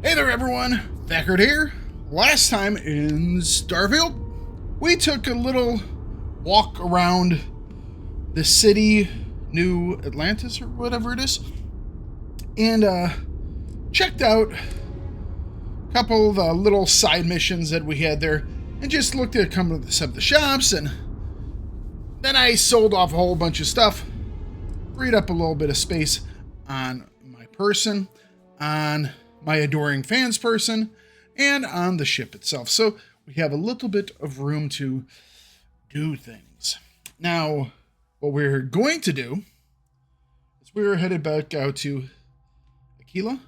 Hey there everyone, Thakard here. Last time in Starfield, we took a little walk around the city, New Atlantis or whatever it is, and checked out a couple of the little side missions that we had there, and just looked at some of the shops, and then I sold off a whole bunch of stuff, freed up a little bit of space on my person, on my adoring fans person, and on the ship itself. So we have a little bit of room to do things. Now, what we're going to do is we're headed back out to Aquila,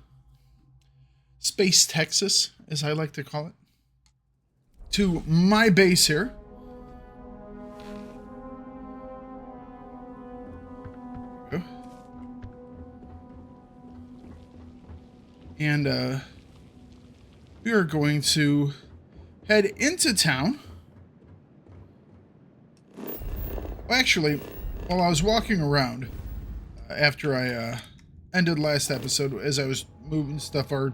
Space Texas, as I like to call it, to my base here. There we go. And we are going to head into town. Well, actually, while I was walking around, after I ended last episode, as I was moving stuff, or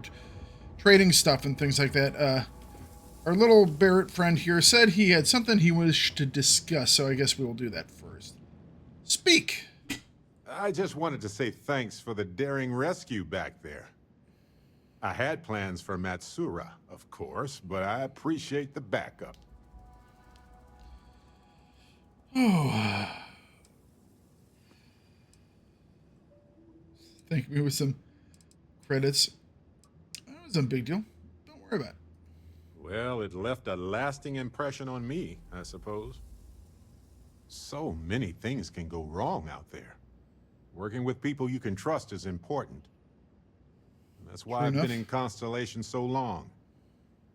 trading stuff and things like that, our little Barrett friend here said he had something he wished to discuss, so I guess we will do that first. Speak! I just wanted to say thanks for the daring rescue back there. I had plans for Matsura, of course, but I appreciate the backup. Oh. Thank me with some credits. That wasn't a big deal. Don't worry about it. Well, it left a lasting impression on me, I suppose. So many things can go wrong out there. Working with people you can trust is important. That's why I've been in Constellation so long.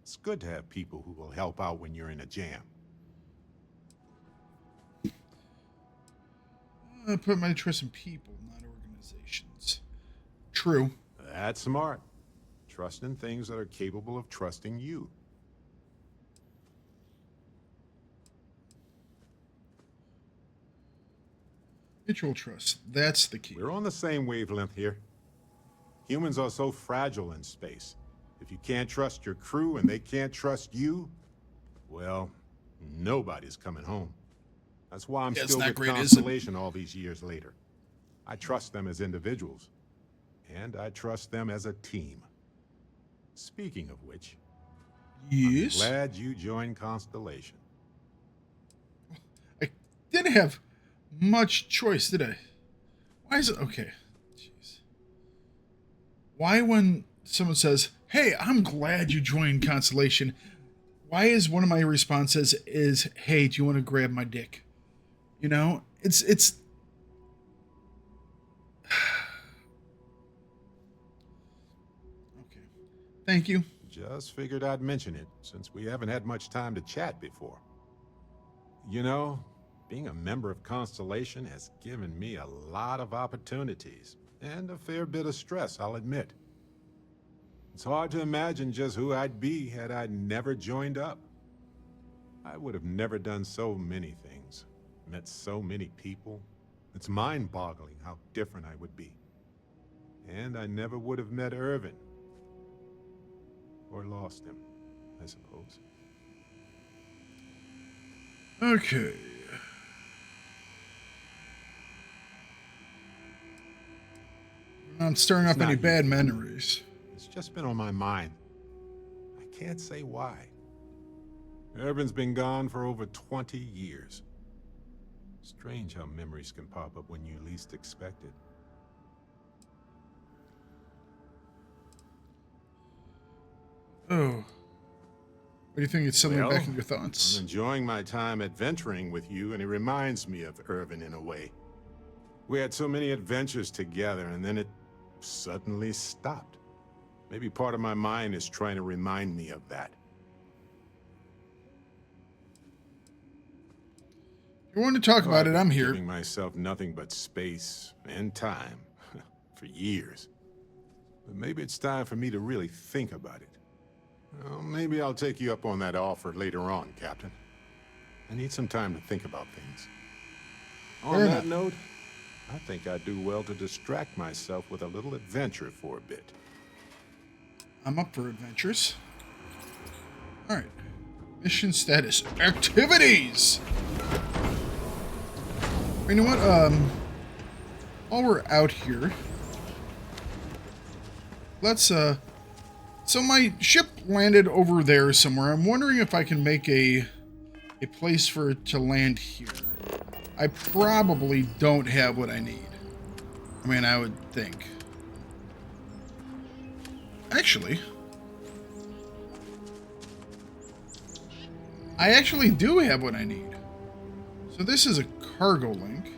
It's good to have people who will help out when you're in a jam. I put my trust in people, not organizations. True. That's smart. Trust in things that are capable of trusting you. Mutual trust. That's the key. We're on the same wavelength here. Humans are so fragile in space. If you can't trust your crew and they can't trust you, well, nobody's coming home. That's why I'm still with Constellation all these years later. I trust them as individuals, and I trust them as a team. Speaking of which, yes, I'm glad you joined Constellation. I didn't have much choice, did I? Why is it okay? Jeez. Why, when someone says, "Hey, I'm glad you joined Constellation," why is one of my responses is, "Hey, do you want to grab my dick?" You know, it's. Okay. Thank you. Just figured I'd mention it, since we haven't had much time to chat before. You know, being a member of Constellation has given me a lot of opportunities, and a fair bit of stress, I'll admit. It's hard to imagine just who I'd be had I never joined up. I would have never done so many things, met so many people. It's mind-boggling how different I would be. And I never would have met Irvin. Or lost him, I suppose. Okay. I'm not stirring up any bad memories. It's just been on my mind. I can't say why. Irvin's been gone for over 20 years. Strange how memories can pop up when you least expect it. Oh. What do you think? It's suddenly back in your thoughts? I'm enjoying my time adventuring with you, and it reminds me of Irvin in a way. We had so many adventures together, and then it suddenly stopped. Maybe part of my mind is trying to remind me of that. If you want to talk about it, I'm here. Giving myself nothing but space and time for years. But maybe it's time for me to really think about it. Well, maybe I'll take you up on that offer later on, Captain. I need some time to think about things. On that note, I think I'd do well to distract myself with a little adventure for a bit. I'm up for adventures. All right. Mission status. Activities! You know what? While we're out here, let's, so my ship landed over there somewhere. I'm wondering if I can make a place for it to land here. I probably don't have what I need. I mean, I would think. Actually, I actually do have what I need. So this is a cargo link.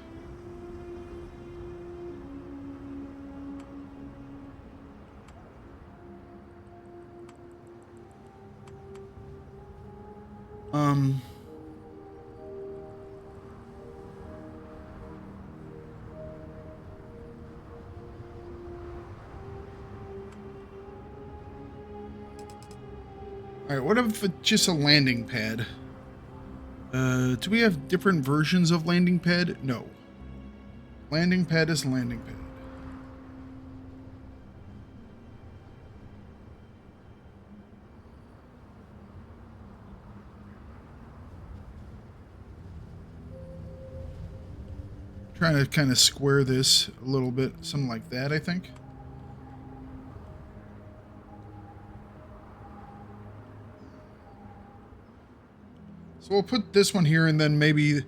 Alright, what if it's just a landing pad? Do we have different versions of landing pad? No. Landing pad is landing pad. Trying to kind of square this a little bit, something like that, I think. So we'll put this one here and then maybe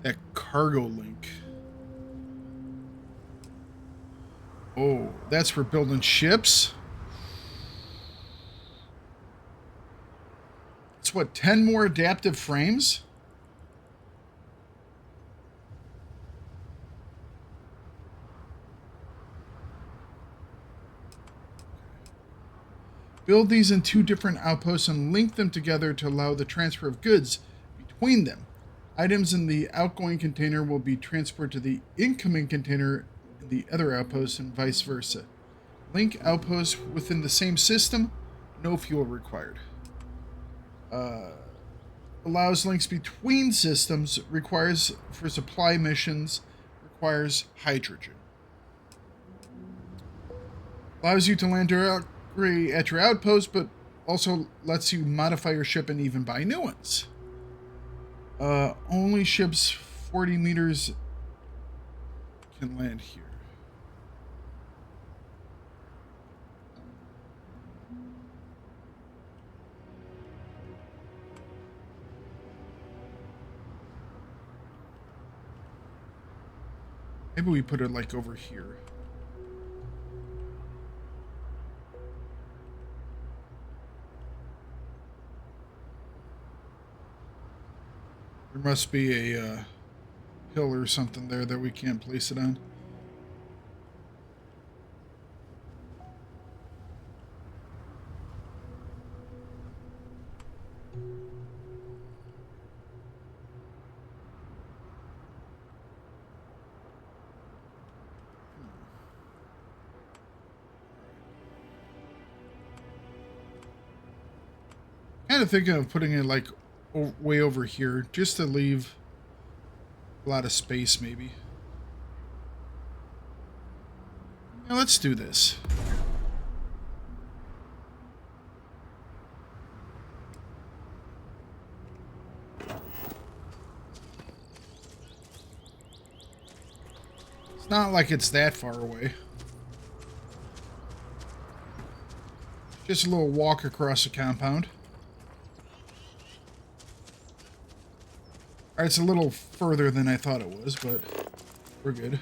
that cargo link. Oh, that's for building ships. It's what, 10 more adaptive frames? Build these in 2 different outposts and link them together to allow the transfer of goods between them. Items in the outgoing container will be transferred to the incoming container in the other outpost and vice versa. Link outposts within the same system, no fuel required. Allows links between systems, requires for supply missions, requires hydrogen. Allows you to land directly at your outpost, but also lets you modify your ship and even buy new ones. Only ships 40 meters can land here. Maybe we put it like over here. There must be a hill or something there that we can't place it on. Kind of thinking of putting it like way over here, just to leave a lot of space, maybe. Now let's do this. It's not like it's that far away. Just a little walk across the compound. Alright, it's a little further than I thought it was, but we're good.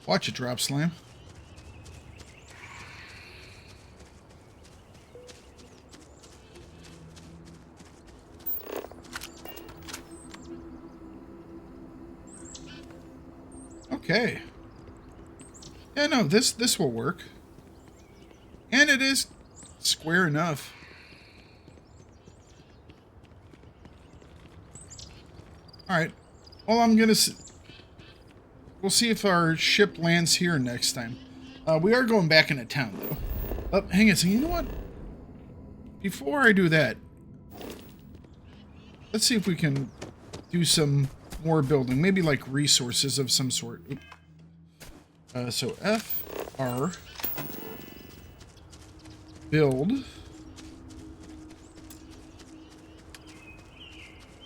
Watch it drop, Slam. Okay. Yeah, no, this will work. And it is square enough. Alright. Well, I'm gonna... We'll see if our ship lands here next time. We are going back into town, though. Oh, hang on. So you know what? Before I do that, Let's see if we can do some more building. Maybe like resources of some sort. So F, R, build.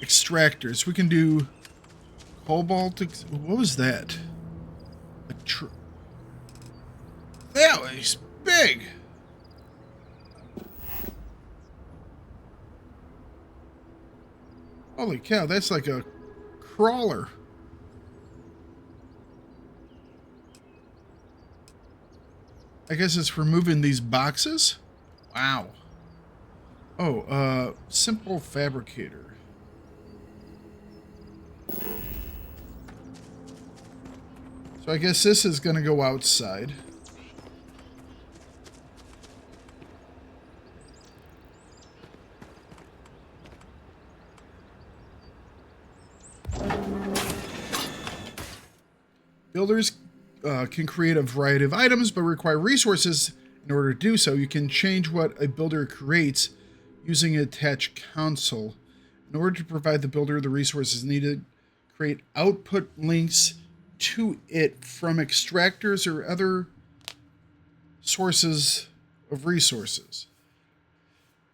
Extractors. We can do cobalt. What was that? That was big. Holy cow, that's like a crawler. I guess it's for moving these boxes? Wow. Oh, simple fabricator. So I guess this is going to go outside. Builders can create a variety of items, but require resources in order to do so. You can change what a builder creates using an attached console. In order to provide the builder the resources needed, create output links to it from extractors or other sources of resources.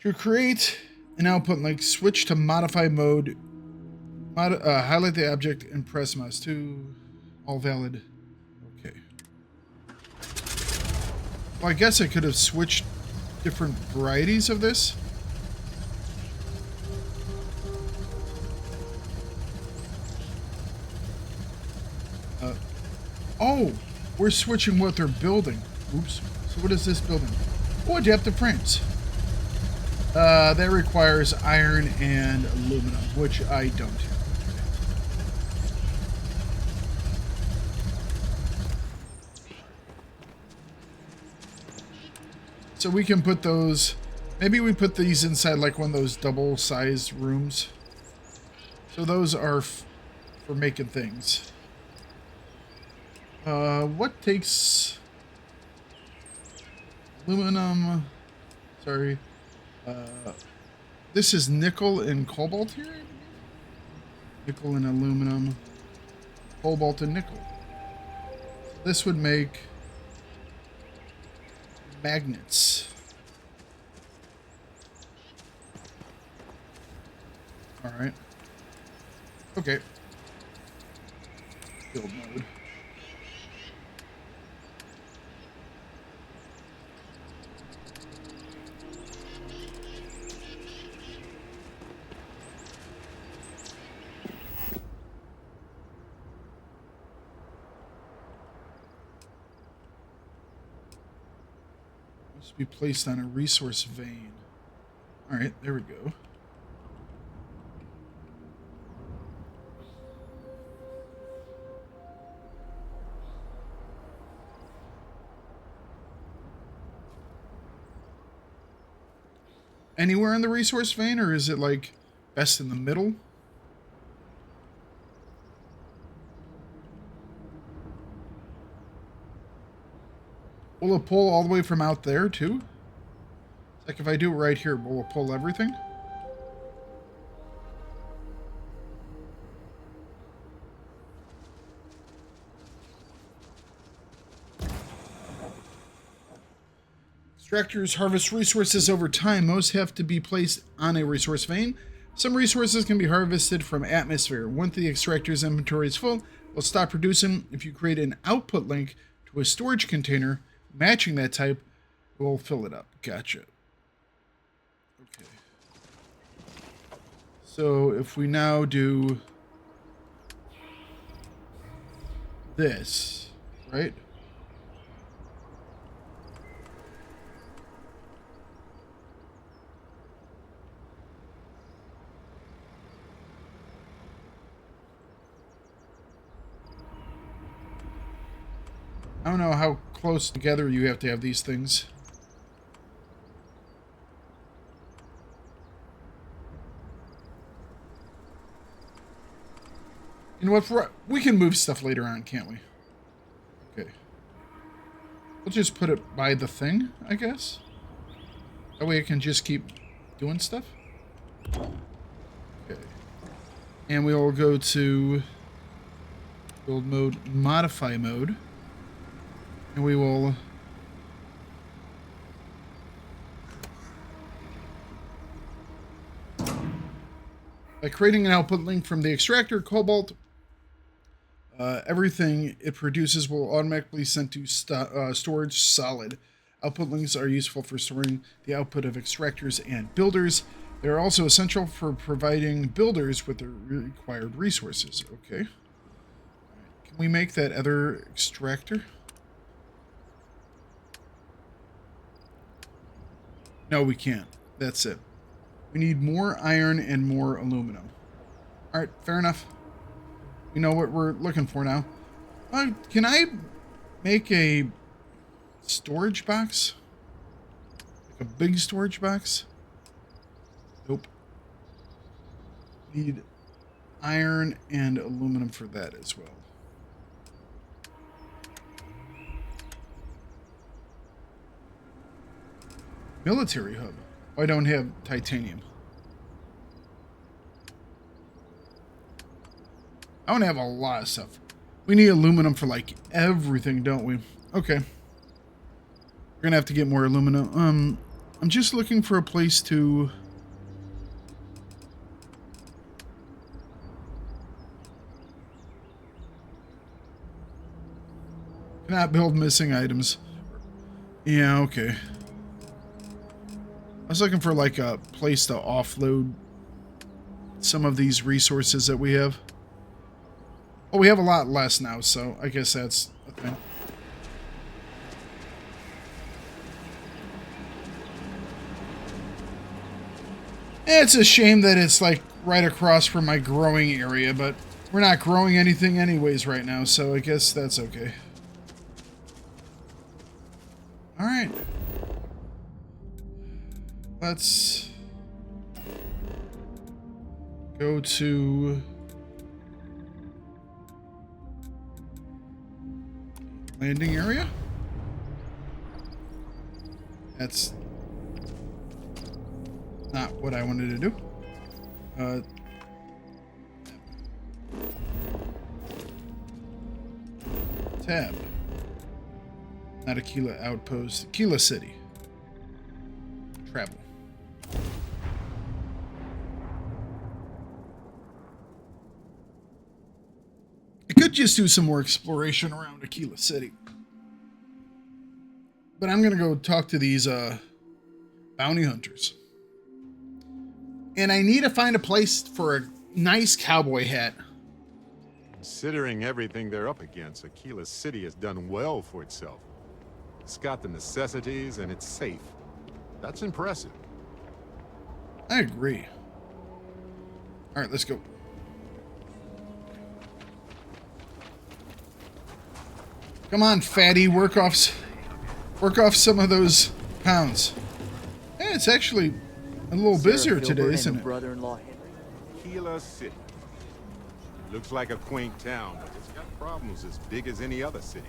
To create an output link, switch to modify mode, highlight the object, and press mouse to all valid. Okay. Well, I guess I could have switched different varieties of this. Oh, we're switching what they're building. Oops. So what is this building? Oh, adaptive frames. That requires iron and aluminum, which I don't have. So we can put those, maybe we put these inside like one of those double-sized rooms. So those are for making things. What takes aluminum? Sorry. This is nickel and cobalt here? Nickel and aluminum. Cobalt and nickel. This would make magnets. Alright. Okay. Build mode. Be placed on a resource vein. All right, there we go. Anywhere in the resource vein, or is it like best in the middle? Will it pull all the way from out there, too? It's like if I do it right here, will it pull everything? Extractors harvest resources over time. Most have to be placed on a resource vein. Some resources can be harvested from atmosphere. Once the extractor's inventory is full, it'll stop producing. If you create an output link to a storage container matching that type, we'll fill it up. Gotcha. Okay. So if we now do this, right? I don't know how close together you have to have these things. You know what? We can move stuff later on, can't we? Okay. We'll just put it by the thing, I guess. That way I can just keep doing stuff. Okay. And we will go to build mode, modify mode. And we will by creating an output link from the extractor cobalt, everything it produces will automatically send to storage solid. Output links are useful for storing the output of extractors and builders. They are also essential for providing builders with the required resources. Okay. Can we make that other extractor? No, we can't. That's it. We need more iron and more aluminum. All right, fair enough. We know what we're looking for now. Can I make a storage box? Like a big storage box? Nope. Need iron and aluminum for that as well. Military hub. Oh, I don't have titanium. I don't have a lot of stuff. We need aluminum for like everything, don't we? Okay. We're gonna have to get more aluminum. I'm just looking for a place to... Cannot build missing items. Yeah, okay. I was looking for like a place to offload some of these resources that we have. Oh, we have a lot less now, so I guess that's a thing. It's a shame that it's like right across from my growing area, but we're not growing anything anyways right now, so I guess that's okay. All right. Let's go to landing area. That's not what I wanted to do. Tab. Not Aquila Outpost. Aquila City. Travel. I could just do some more exploration around Aquila City. But I'm going to go talk to these bounty hunters. And I need to find a place for a nice cowboy hat. Considering everything they're up against, Aquila City has done well for itself. It's got the necessities and it's safe. That's impressive. I agree. All right, let's go. Come on, fatty, work off some of those pounds. Hey, it's actually a little busier today, isn't it? Brother-in-law Aquila City. Looks like a quaint town, but it's got problems as big as any other city.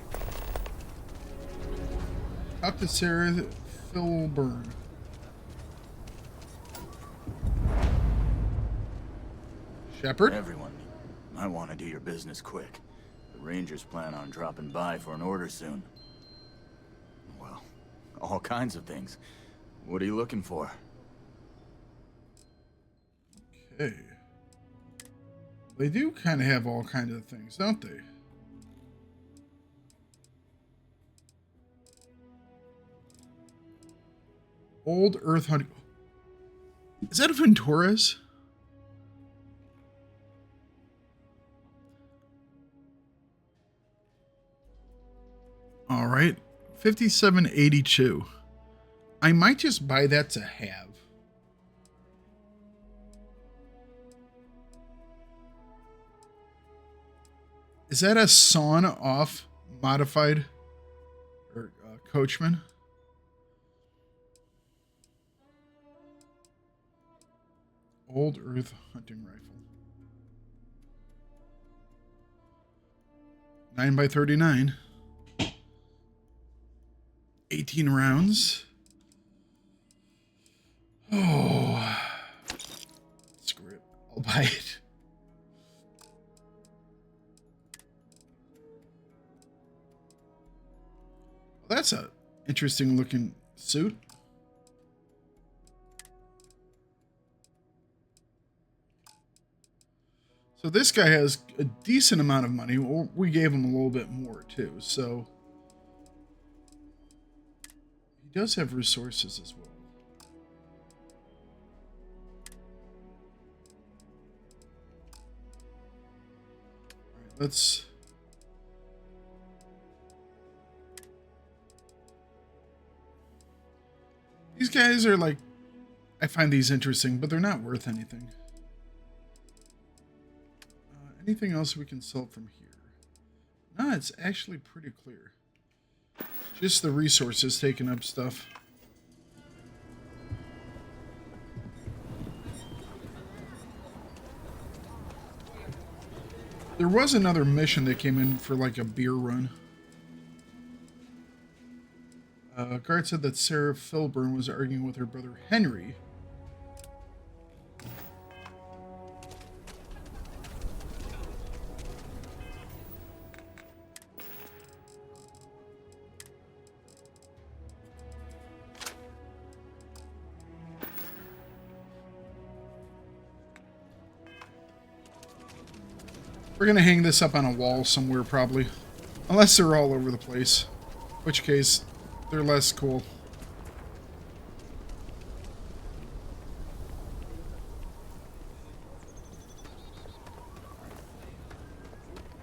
Talk to Sarah Philburn. Shepard? Everyone, I want to do your business quick. The Rangers plan on dropping by for an order soon. Well, all kinds of things. What are you looking for? Okay. They do kind of have all kinds of things, don't they? Old Earth hunting. Is that a Ventura's? All right. 5782. I might just buy that to have. Is that a sawn off modified or coachman? Old Earth hunting rifle. 9x39. 18 rounds. Oh. Screw it. I'll buy it. that's a interesting looking suit. So this guy has a decent amount of money. Well, we gave him a little bit more too, so he does have resources as well. All right, let's... These guys are like... I find these interesting, but they're not worth anything. Anything else we can sell from here? No, it's actually pretty clear. Just the resources taking up stuff. There was another mission that came in for like a beer run. Guard said that Sarah Filburn was arguing with her brother Henry. We're gonna hang this up on a wall somewhere probably. Unless they're all over the place. In which case, they're less cool.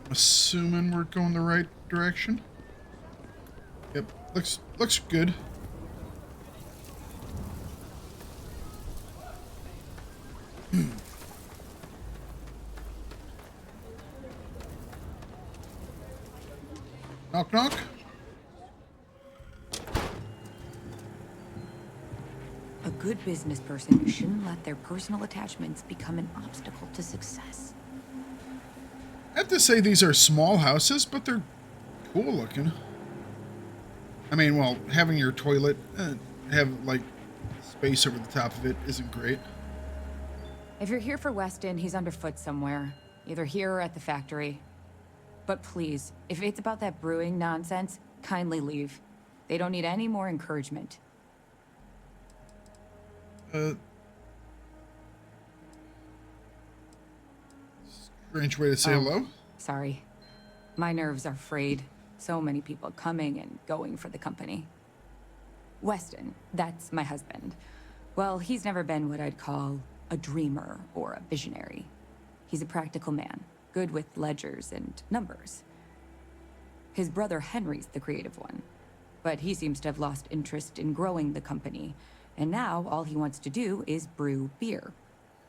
I'm assuming we're going the right direction. Yep, looks good. Knock, knock. A good business person shouldn't let their personal attachments become an obstacle to success. I have to say these are small houses, but they're cool looking. I mean, well, having your toilet have like space over the top of it isn't great. If you're here for Weston, he's underfoot somewhere. Either here or at the factory. But please, if it's about that brewing nonsense, kindly leave. They don't need any more encouragement. Strange way to say hello. Sorry. My nerves are frayed. So many people coming and going for the company. Weston, that's my husband. Well, he's never been what I'd call a dreamer or a visionary. He's a practical man, good with ledgers and numbers. His brother Henry's the creative one, but he seems to have lost interest in growing the company, and now all he wants to do is brew beer.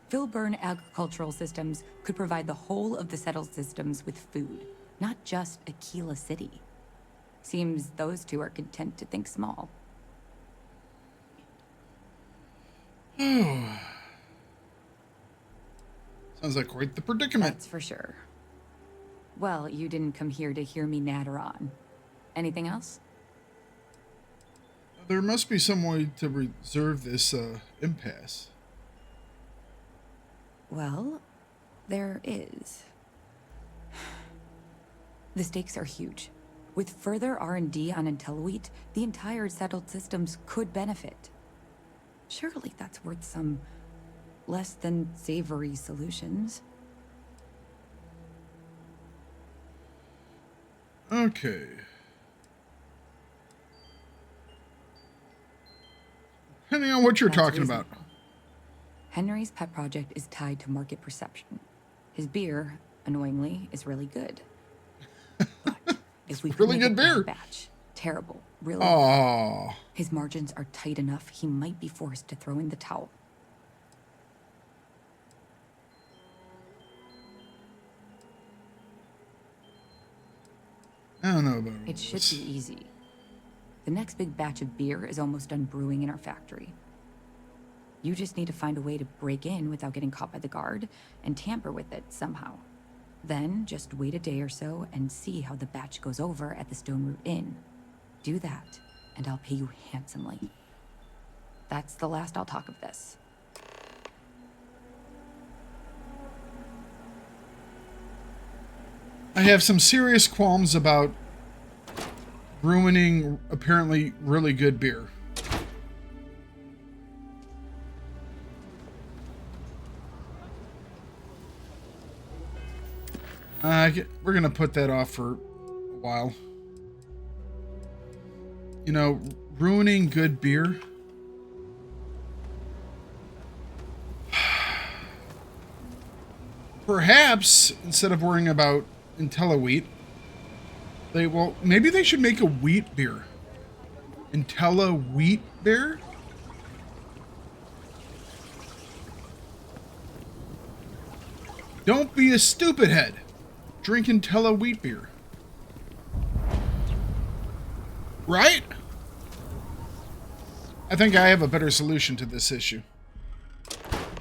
Filburn Agricultural Systems could provide the whole of the settled systems with food, not just Aquila City. Seems those two are content to think small. Sounds like quite the predicament. That's for sure. Well, you didn't come here to hear me natter on. Anything else? There must be some way to reserve this impasse. Well, there is. The stakes are huge. With further R&D on IntelliWheat, the entire settled systems could benefit. Surely that's worth some less than savory solutions. Okay. Depending on what you're talking about. Henry's pet project is tied to market perception. His beer, annoyingly, is really good. But if we really good beer. Batch, terrible, really. Aww. His margins are tight enough, he might be forced to throw in the towel. I don't know about It should be easy. The next big batch of beer is almost done brewing in our factory. You just need to find a way to break in without getting caught by the guard and tamper with it somehow. Then just wait a day or so and see how the batch goes over at the Stone Root Inn. Do that, and I'll pay you handsomely. That's the last I'll talk of this. I have some serious qualms about ruining apparently really good beer. We're gonna put that off for a while. You know, ruining good beer. Perhaps instead of worrying about IntelliWheat, maybe they should make a wheat beer. IntelliWheat beer? Don't be a stupid head. Drink IntelliWheat beer. Right? I think I have a better solution to this issue.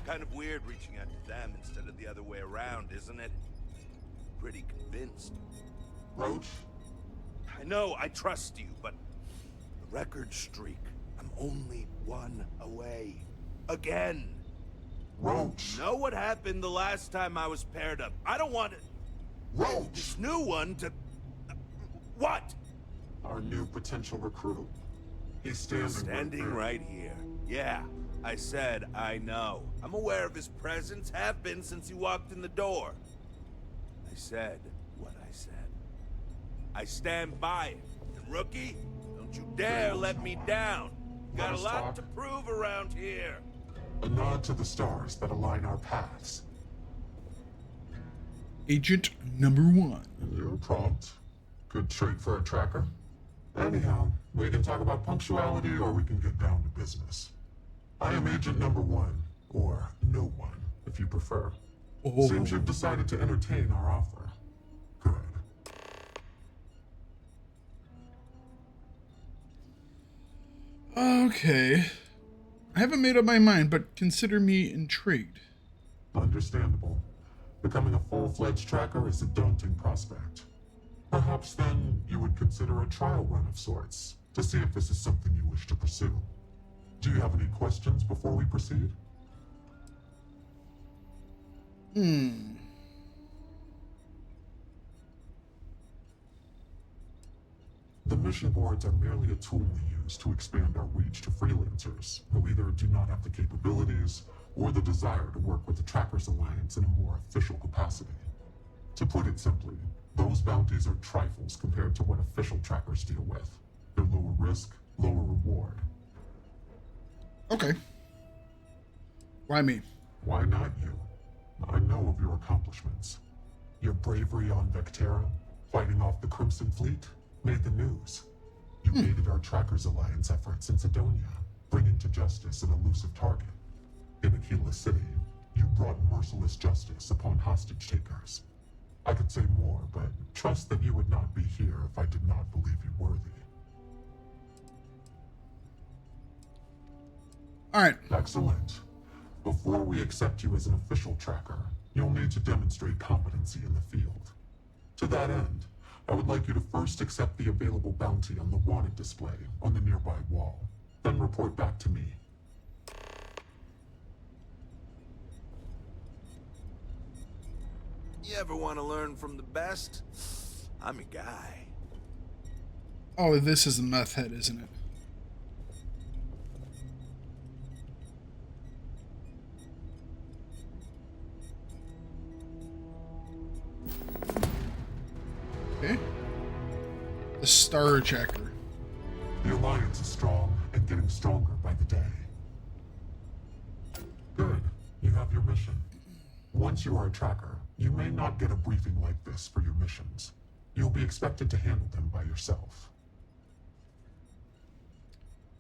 Kind of weird reaching out to them instead of the other way around, isn't it? Pretty convinced. Roach? I know, I trust you, but the record streak, I'm only one away. Again. Roach! Know what happened the last time I was paired up? I don't want it. Roach! This new one to... What? Our new potential recruit. He's Standing right here. Yeah, I said I know. I'm aware of his presence, have been since he walked in the door. I said what I said. I stand by it. And rookie, don't you dare let me down. Got a lot to prove around here. A nod to the stars that align our paths. Agent number 1. You're prompt. Good trait for a tracker. Anyhow, we can talk about punctuality or we can get down to business. I am agent number 1, or no one, if you prefer. Oh. Seems you've decided to entertain our offer. Good. Okay. I haven't made up my mind, but consider me intrigued. Understandable. Becoming a full-fledged tracker is a daunting prospect. Perhaps then you would consider a trial run of sorts to see if this is something you wish to pursue. Do you have any questions before we proceed? The mission boards are merely a tool we use to expand our reach to freelancers who either do not have the capabilities or the desire to work with the Trackers Alliance in a more official capacity. To put it simply, those bounties are trifles compared to what official trackers deal with. They're lower risk, lower reward. Okay. Why me? Why not you? I know of your accomplishments. Your bravery on Vectera, fighting off the Crimson Fleet, made the news. You aided our Trackers Alliance efforts in Sidonia, bringing to justice an elusive target. In Aquila City, you brought merciless justice upon hostage takers. I could say more, but trust that you would not be here if I did not believe you worthy. All right. Excellent. Before we accept you as an official tracker, you'll need to demonstrate competency in the field. To that end, I would like you to first accept the available bounty on the wanted display on the nearby wall, then report back to me. You ever want to learn from the best? I'm your guy. Oh, this is the meth head, isn't it? Okay. The Star Checker. The Alliance is strong and getting stronger by the day. Good. You have your mission. Once you are a tracker, you may not get a briefing like this for your missions. You'll be expected to handle them by yourself.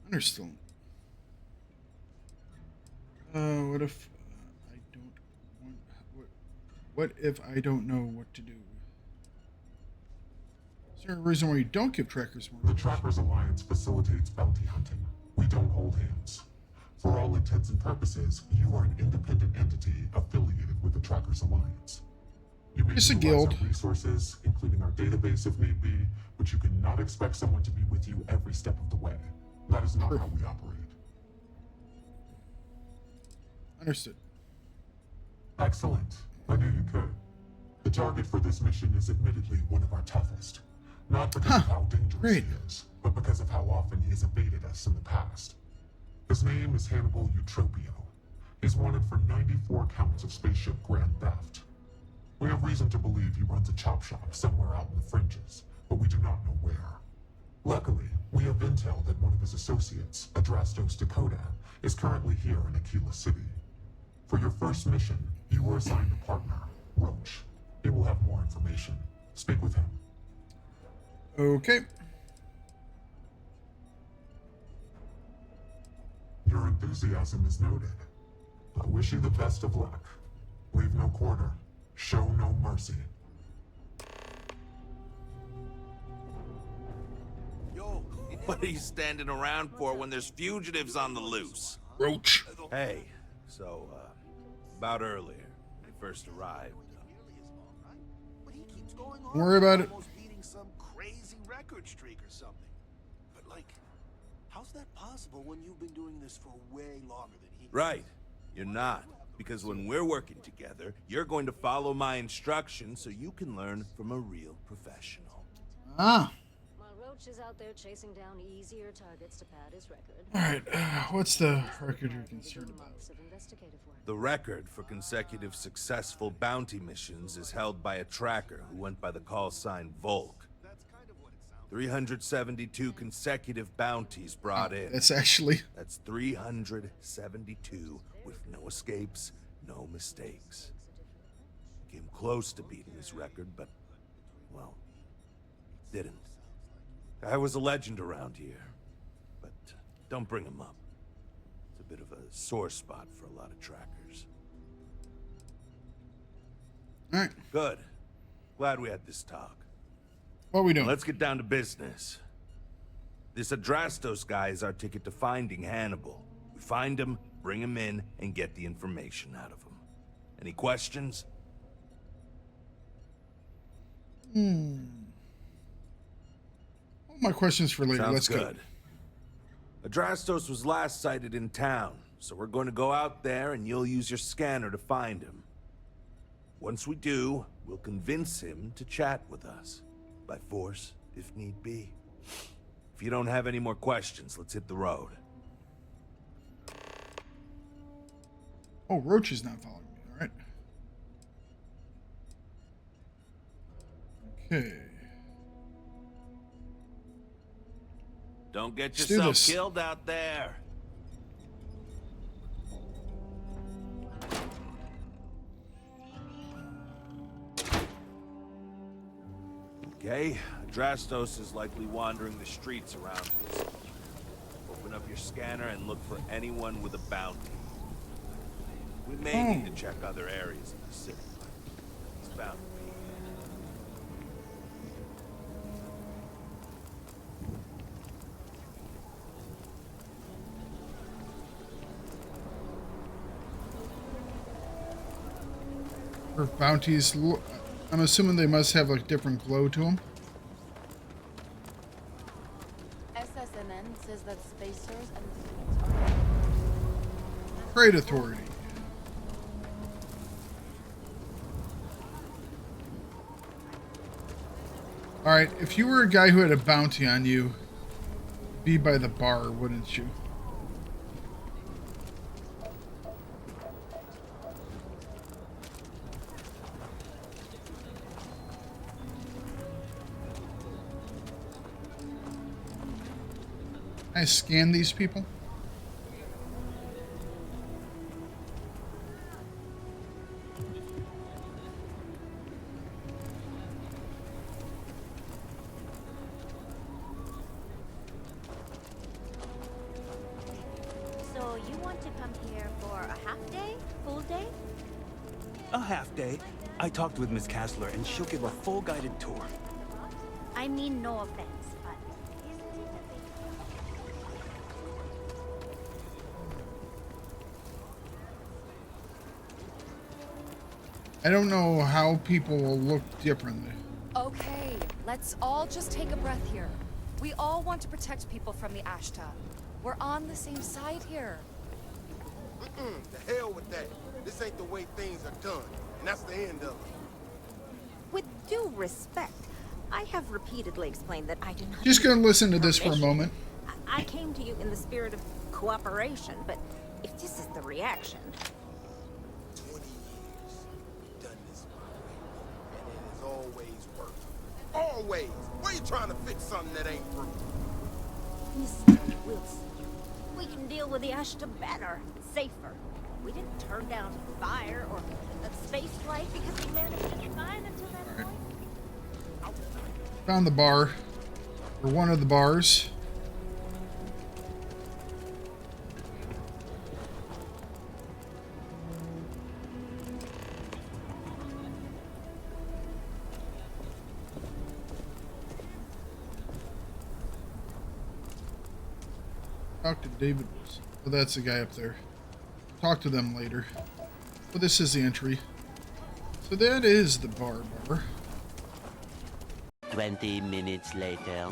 Understood. What if I don't want... What if I don't know what to do? Is there a reason why you don't give trackers more? The Trackers Alliance facilitates bounty hunting. We don't hold hands. For all intents and purposes, you are an independent entity affiliated with the Trackers Alliance. You may It's a utilize guild. our resources, including our database if need be, but you cannot expect someone to be with you every step of the way. That is not how we operate. Understood. Excellent. I knew you could. The target for this mission is admittedly one of our toughest. Not because of how dangerous great. he is, but because of how often he has evaded us in the past. His name is Hannibal Eutropio. He's wanted for 94 counts of spaceship grand theft. We have reason to believe he runs a chop shop somewhere out in the fringes, but we do not know where. Luckily, we have intel that one of his associates, Adrastos Dakota, is currently here in Aquila City. For your first mission, you were assigned a partner, Roach. He will have more information. Speak with him. Okay. Your enthusiasm is noted. I wish you the best of luck. Leave no quarter. Show no mercy. Yo, what are you standing around for when there's fugitives on the loose? Roach. Hey, so, about earlier, when he first arrived. But he keeps going on. Don't worry about it. Almost beating some crazy record streak or something. But like, how's that possible when you've been doing this for way longer than he? Right, you're not. Because when we're working together, you're going to follow my instructions so you can learn from a real professional. Ah. While Roach is out there chasing down easier targets to pad his record. Alright, what's the record you're concerned about? Months of investigative work. The record for consecutive successful bounty missions is held by a tracker who went by the call sign Volk. 372 consecutive bounties brought in. That's actually... That's 372 with no escapes, no mistakes. Came close to beating his record, but, well, didn't. I was a legend around here, but don't bring him up. It's a bit of a sore spot for a lot of trackers. Alright, Good. Glad we had this talk. what are we doing? Let's get down to business. This Adrastos guy is our ticket to finding Hannibal. We find him, bring him in, and get the information out of him. Any questions? All my questions for later. Sounds Let's good. Adrastos was last sighted in town, so we're going to go out there and you'll use your scanner to find him. Once we do, we'll convince him to chat with us. By force, if need be. If you don't have any more questions, let's hit the road. Oh, Roach is not following me. Alright. Okay. Don't get Let's do yourself this. killed out there. Okay, Adrastos is likely wandering the streets around us. Open up your scanner and look for anyone with a bounty. We may need to check other areas of the city, but it's bound to be. For bounties, I'm assuming they must have like different glow to them. SSNN says that spacers and suits are... Trade Authority. Alright, if you were a guy who had a bounty on you, be by the bar, wouldn't you? Can I scan these people? So you want to come here for a half day? Full day? A half day. I talked with Miss Kassler and she'll give a full guided tour. I mean, no offense, but isn't it a bit... I don't know how people will look differently. Okay, let's all just take a breath here. We all want to protect people from the Ashta. We're on the same side here. The hell with that. This ain't the way things are done, and that's the end of it. With due respect, I have repeatedly explained that I do not. Just gonna listen to this for a moment. I came to you in the spirit of cooperation, but if this is the reaction. 20 years. We've done this my way, and it has always worked. Always! Why are you trying to fix something that ain't broken? Mr. Wilson, we can deal with the Ashta better, safer. We didn't turn down fire or a space flight because we managed to define until that point. Found the bar, or one of the bars. Talk to David. Oh, that's the guy up there. Talk to them later. Well, this is the entry. So that is the bar. 20 minutes later.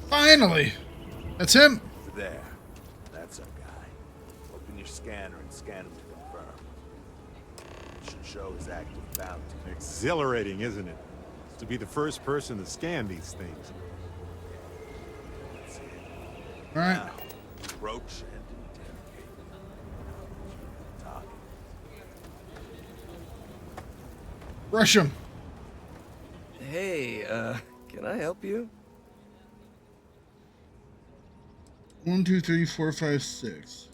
Finally! That's him! There. That's our guy. Open your scanner and scan him to confirm. It should show his active bounty. Exhilarating, isn't it? To be the first person to scan these things. That's it. Alright. Now, approach and interrogate. Target. Rush him. Hey, can I help you? 1, 2, 3, 4, 5, 6.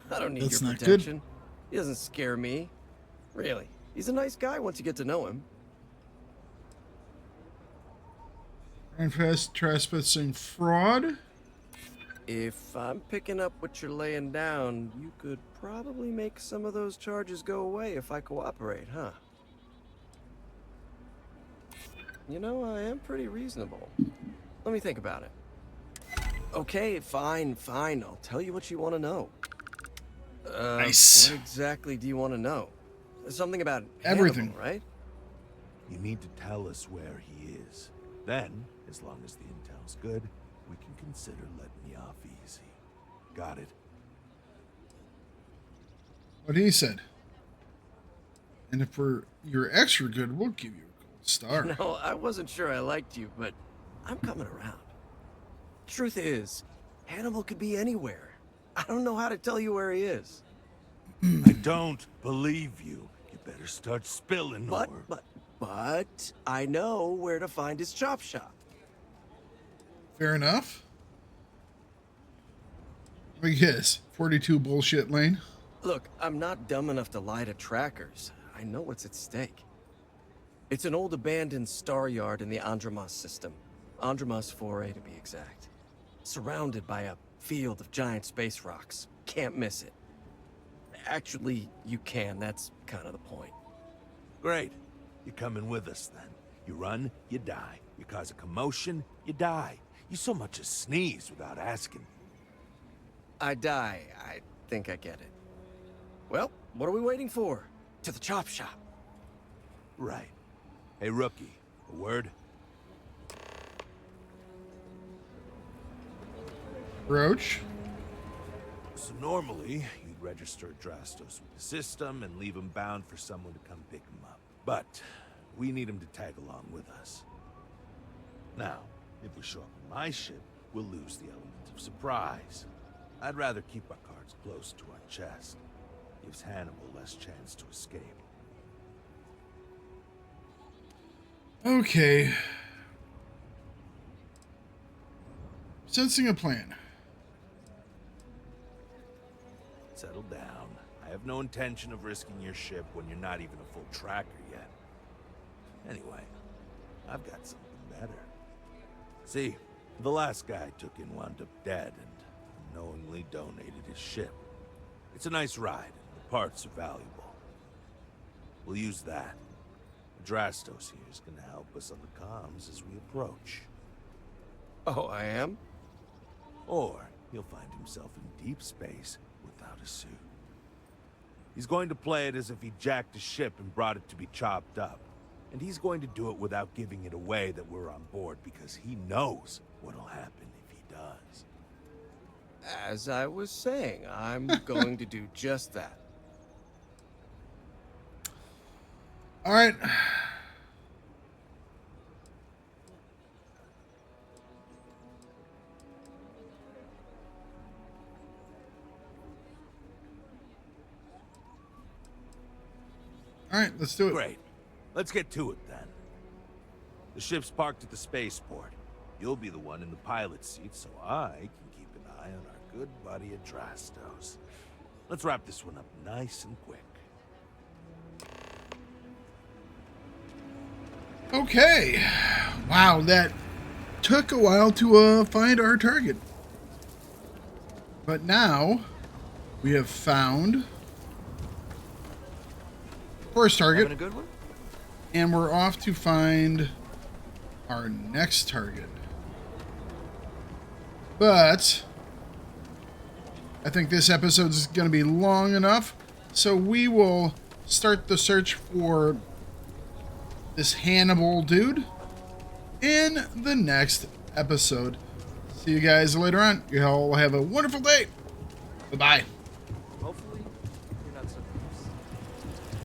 I don't need That's your not good. protection. He doesn't scare me. Really. He's a nice guy once you get to know him. Manifest trespassing fraud. If I'm picking up what you're laying down, you could probably make some of those charges go away if I cooperate, huh? You know, I am pretty reasonable. Let me think about it. Okay, fine. I'll tell you what you want to know. Nice. What exactly do you want to know? Something about Everything, Hannibal, right? You need to tell us where he is. Then, as long as the intel's good, we can consider letting you off easy. Got it? What he said. And if you're extra good, we'll give you a gold star. No, I wasn't sure I liked you, but I'm coming around. Truth is, Hannibal could be anywhere. I don't know how to tell you where he is. I don't believe you. You better start spilling more. But I know where to find his chop shop. Fair enough. I guess 42 bullshit lane. Look, I'm not dumb enough to lie to trackers. I know what's at stake. It's an old abandoned star yard in the Andromos system. Andromos 4A to be exact. Surrounded by a field of giant space rocks. Can't miss it. Actually, you can. That's kind of the point. Great. You're coming with us then. You run, you die. You cause a commotion, you die. You so much as sneeze without asking. I die. I think I get it. Well, what are we waiting for? To the chop shop. Right. Hey, rookie, a word? Roach. So normally, you'd register Drastos with the system and leave him bound for someone to come pick him up. But we need him to tag along with us. Now, if we show up on my ship, we'll lose the element of surprise. I'd rather keep our cards close to our chest. Gives Hannibal less chance to escape. Okay. Sensing a plan. Settle down. I have no intention of risking your ship when you're not even a full tracker yet. Anyway, I've got something better. See, the last guy I took in wound up dead and unknowingly donated his ship. It's a nice ride, and the parts are valuable. We'll use that. Drastos here is gonna help us on the comms as we approach. Oh, I am? Or he'll find himself in deep space without a suit. He's going to play it as if he jacked a ship and brought it to be chopped up. And he's going to do it without giving it away that we're on board, because he knows what'll happen if he does. As I was saying, I'm going to do just that. All right. All right, let's do it. Great. Let's get to it then. The ship's parked at the spaceport. You'll be the one in the pilot's seat, so I can keep an eye on our good buddy Adrastos. Let's wrap this one up nice and quick. Okay. Wow, that took a while to find our target. But now we have found first target. Having a good one? And we're off to find our next target. But I think this episode is going to be long enough, so we will start the search for this Hannibal dude in the next episode. See you guys later on. You all have a wonderful day. Bye-bye.